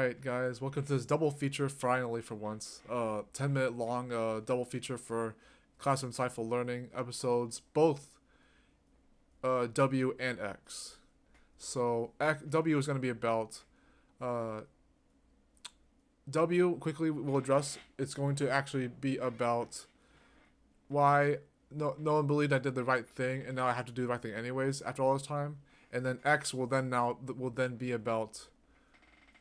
Alright guys, welcome to this double feature finally for once. 10-minute long double feature for Classroom Insightful Learning episodes, both W and X. So W is going to be about W quickly we'll address. It's going to actually be about why no one believed I did the right thing and now I have to do the right thing anyways after all this time. And then X will then be about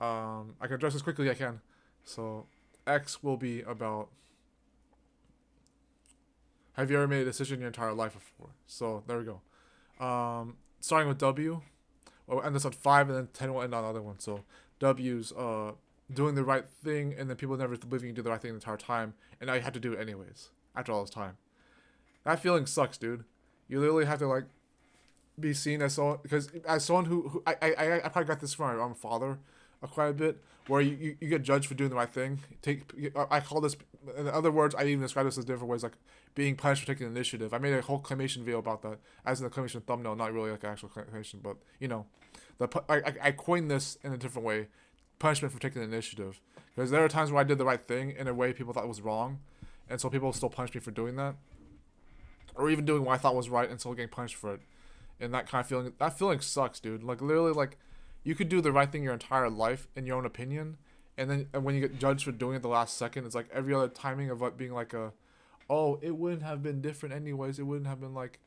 I can address as quickly as I can. So X will be about, have you ever made a decision in your entire life before? So there we go. Starting with W, we'll end this on 5 and then 10 will end on the other one. So W's doing the right thing and then people never believing you do the right thing the entire time and now you have to do it anyways after all this time. That feeling sucks, dude. You literally have to like be seen as someone, because as someone who I probably got this from my father quite a bit, where you get judged for doing the right thing. I call this, in other words, I even describe this as different ways, like being punished for taking initiative. I made a whole claymation video about that, as in the claymation thumbnail, not really like an actual claymation, but you know, I coined this in a different way, punishment for taking initiative, because there are times where I did the right thing in a way people thought was wrong, and so people still punish me for doing that, or even doing what I thought was right and still getting punished for it. And that kind of feeling, that feeling sucks, dude. Like literally, like you could do the right thing your entire life in your own opinion, and then when you get judged for doing it the last second, it's like every other timing of it being like oh, it wouldn't have been different anyways. It wouldn't have been like,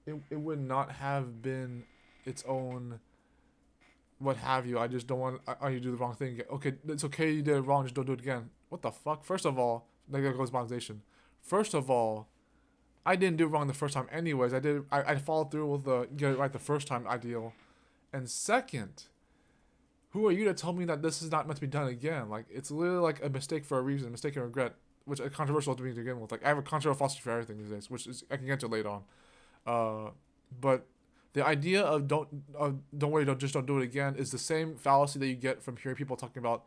it would not have been its own, what have you. I just don't want, you do the wrong thing. Okay, it's okay you did it wrong, just don't do it again. What the fuck? First of all, like there goes monetization. First of all, I didn't do it wrong the first time anyways. I followed through with the get it right the first time ideal. And second, who are you to tell me that this is not meant to be done again? Like, it's literally like a mistake for a reason, mistake and regret, which is controversial to me to begin with. Like, I have a controversial philosophy for everything these days, which is I can get to later on. But the idea of don't worry, don't do it again is the same fallacy that you get from hearing people talking about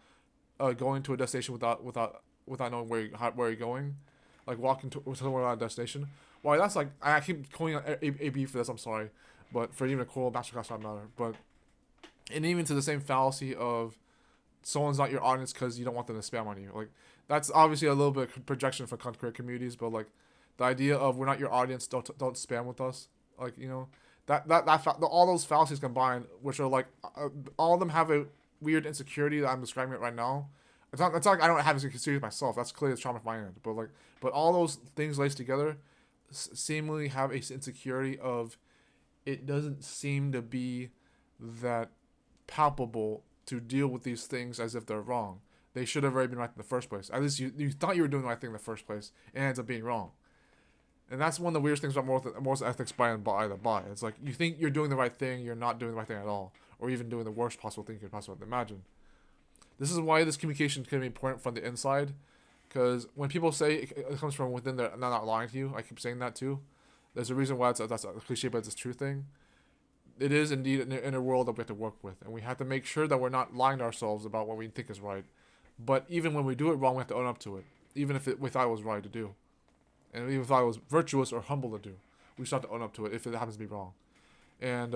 going to a destination without knowing where you're going, like walking to somewhere without a destination. Why that's like I keep calling out AB for this. I'm sorry, but for even a cool masterclass not matter. But and even to the same fallacy of someone's not your audience because you don't want them to spam on you. Like that's obviously a little bit of projection for content creator communities, but like the idea of we're not your audience, don't spam with us. Like you know all those fallacies combined, which are like all of them have a weird insecurity that I'm describing it right now. It's not like I don't have insecurity myself. That's clearly a trauma from my end. But all those things laced together seemingly have a insecurity of it doesn't seem to be that palpable to deal with these things as if they're wrong. They should have already been right in the first place. At least you thought you were doing the right thing in the first place, and it ends up being wrong. And that's one of the weirdest things about most ethics by the by. It's like you think you're doing the right thing, you're not doing the right thing at all, or even doing the worst possible thing you could possibly imagine. This is why this communication can be important from the inside, because when people say it comes from within, they're not lying to you. I keep saying that too. There's a reason why that's a cliche, but it's a true thing. It is indeed an inner world that we have to work with, and we have to make sure that we're not lying to ourselves about what we think is right. But even when we do it wrong, we have to own up to it, even if we thought it was right to do, and even if we thought it was virtuous or humble to do. We still have to own up to it if it happens to be wrong. And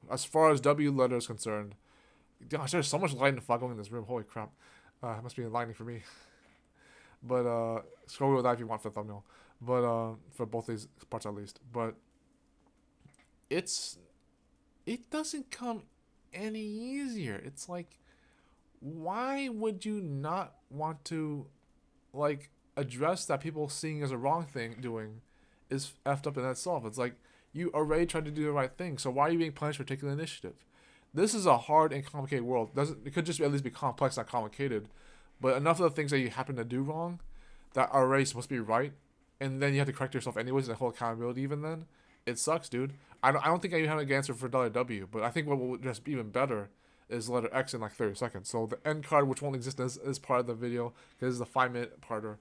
as far as W letter is concerned, gosh, there's so much light and fog going in this room. Holy crap. It must be enlightening for me. But scroll with that if you want for the thumbnail. But for both these parts at least. But it doesn't come any easier. It's like, why would you not want to like address that people seeing as a wrong thing doing is effed up in itself? It's like you already tried to do the right thing, so why are you being punished for taking the initiative? This is a hard and complicated world. It could just at least be complex, not complicated. But enough of the things that you happen to do wrong that are already supposed to be right, and then you have to correct yourself anyways and hold accountability even then, it sucks, dude. I don't think I even have an answer for $W, but I think what will just be even better is letter X in like 30 seconds. So the end card, which won't exist as part of the video, because it's a 5-minute parter.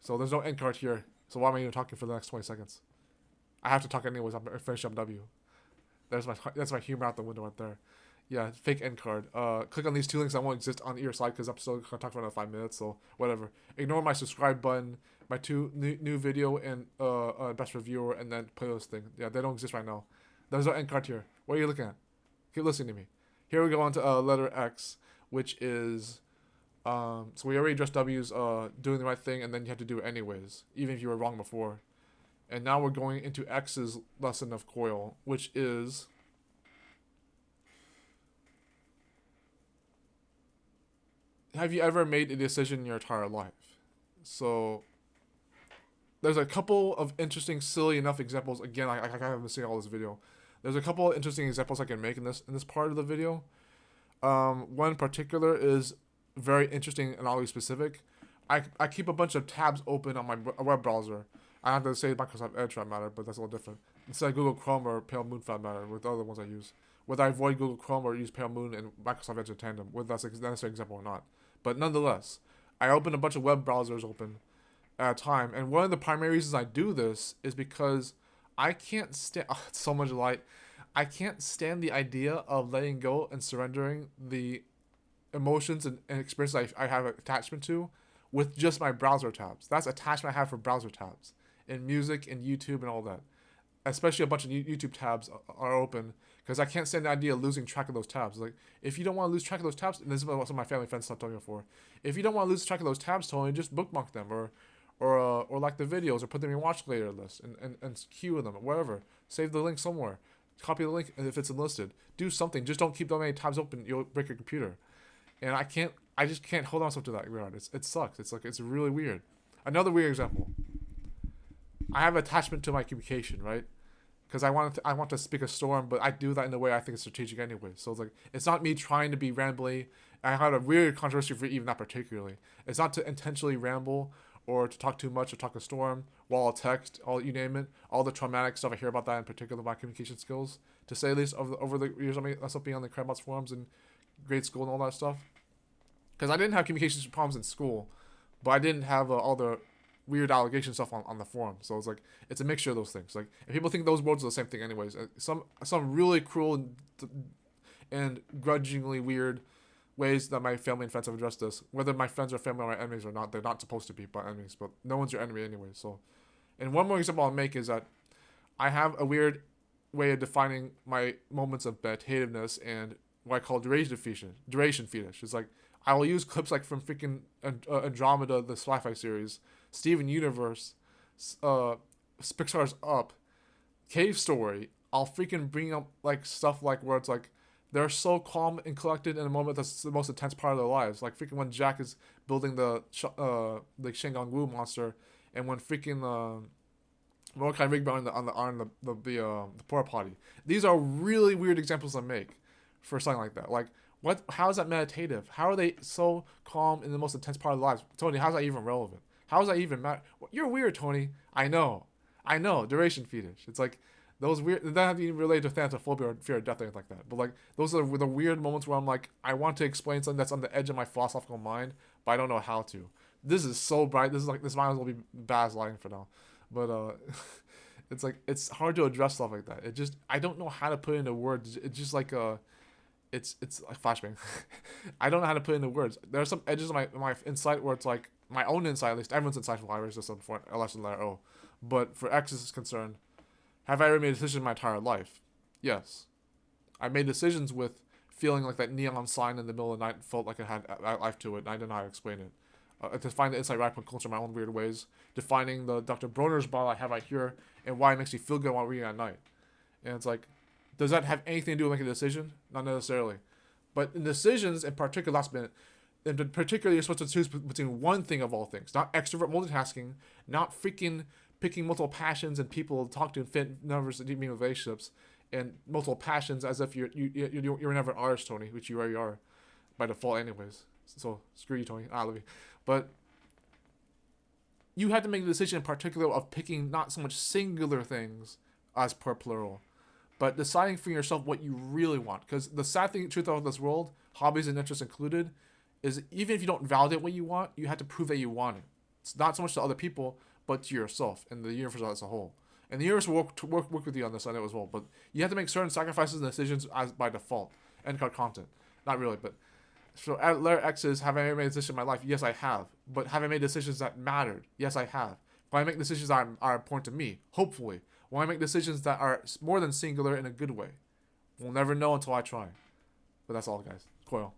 So there's no end card here. So why am I even talking for the next 20 seconds? I have to talk anyways. I'm finishing up W. That's my humor out the window right there. Yeah, fake end card. Click on these 2 links that won't exist on either side because I'm still gonna talk for another 5 minutes. So whatever. Ignore my subscribe button, my 2 new video and best reviewer, and then playlist thing. Yeah, they don't exist right now. There's no end card here. What are you looking at? Keep listening to me. Here we go on to letter X, which is so we already addressed W's doing the right thing, and then you have to do it anyways, even if you were wrong before. And now we're going into X's lesson of C.O.I.L, which is have you ever made a decision in your entire life? So there's a couple of interesting, silly enough examples. Again, I haven't seen all this video. There's a couple of interesting examples I can make in this part of the video. One in particular is very interesting and oddly specific. I keep a bunch of tabs open on my web browser. I have to say Microsoft Edge for that matter, but that's a little different. Instead of Google Chrome or Pale Moon for that matter, with the other ones I use. Whether I avoid Google Chrome or use Pale Moon and Microsoft Edge in tandem, whether that's an example or not. But nonetheless, I open a bunch of web browsers open at a time, and one of the primary reasons I do this is because I can't stand so much light. I can't stand the idea of letting go and surrendering the emotions and experiences I have attachment to with just my browser tabs. That's attachment I have for browser tabs in music and YouTube and all that. Especially a bunch of YouTube tabs are open because I can't stand the idea of losing track of those tabs. Like, if you don't want to lose track of those tabs, and this is what some of my family friends have told me before. If you don't want to lose track of those tabs, Tony, just bookmark them or like the videos or put them in your watch later list and queue them or whatever. Save the link somewhere. Copy the link if it's enlisted. Do something. Just don't keep that many tabs open. You'll break your computer. And I just can't hold myself to that regard. It sucks. It's really weird. Another weird example. I have attachment to my communication, right? Because I want to speak a storm, but I do that in a way I think is strategic anyway. So it's like, it's not me trying to be rambly. I had a weird controversy for even that particularly. It's not to intentionally ramble or to talk too much or talk a storm, while I'll text, all you name it, all the traumatic stuff I hear about that in particular, my communication skills, to say at least over the years of myself being on the Crabbots forums and grade school and all that stuff. Because I didn't have communications problems in school, but I didn't have all the weird allegation stuff on the forum. So it's like, it's a mixture of those things. Like, if people think those words are the same thing anyways, some really cruel and grudgingly weird ways that my family and friends have addressed this, whether my friends or family are my enemies or not, they're not supposed to be my enemies, but no one's your enemy anyway. So, and one more example I'll make is that I have a weird way of defining my moments of meditativeness and what I call duration fetish. It's like, I will use clips like from freaking Andromeda, the sci-fi series, Steven Universe, Pixar's Up, Cave Story. I'll freaking bring up like stuff like where it's like they're so calm and collected in a moment that's the most intense part of their lives. Like freaking when Jack is building the Shengon Wu monster, and when freaking Mordecai Rigby on the porta potty. These are really weird examples I make for something like that. Like, what? How is that meditative? How are they so calm in the most intense part of their lives? Tony, how's that even relevant? How does that even matter? You're weird, Tony. I know. Duration fetish. It's like those weird. That doesn't even relate to thanatophobia or fear of death or anything like that. But like, those are the weird moments where I'm like, I want to explain something that's on the edge of my philosophical mind, but I don't know how to. This is so bright. This might as well be Baz lighting for now. But it's like, it's hard to address stuff like that. I don't know how to put it into words. It's just like it's like flashbang. I don't know how to put it into words. There are some edges of my insight where it's like my own insight, at least everyone's insight for I raised this before lesson letter O. But for X is concerned, have I ever made a decision in my entire life? Yes. I made decisions with feeling like that neon sign in the middle of the night felt like it had life to it, and I didn't know how to explain it. To find the insight right from culture in my own weird ways. Defining the Dr. Bronner's bottle I have right here and why it makes me feel good while reading at night. And it's like, does that have anything to do with making a decision? Not necessarily. But in decisions, in particular, last minute, in particular, you're supposed to choose between one thing of all things. Not extrovert multitasking, not freaking picking multiple passions and people to talk to and fit numbers and deep meaning relationships, and multiple passions as if you're never artist, Tony, which you already are by default anyways. So screw you, Tony. I love you. But you have to make a decision in particular of picking not so much singular things as per plural, but deciding for yourself what you really want. Because the sad truth of this world, hobbies and interests included, is even if you don't validate what you want, you have to prove that you want it. It's not so much to other people, but to yourself and the universe as a whole. And the universe will work with you on this, I know as well. But you have to make certain sacrifices and decisions as by default. End card content. Not really, but so at letter X is, have I ever made a decision in my life? Yes, I have. But have I made decisions that mattered? Yes, I have. Will I make decisions that are important to me? Hopefully. Will I make decisions that are more than singular in a good way? We'll never know until I try. But that's all, guys. C.O.I.L.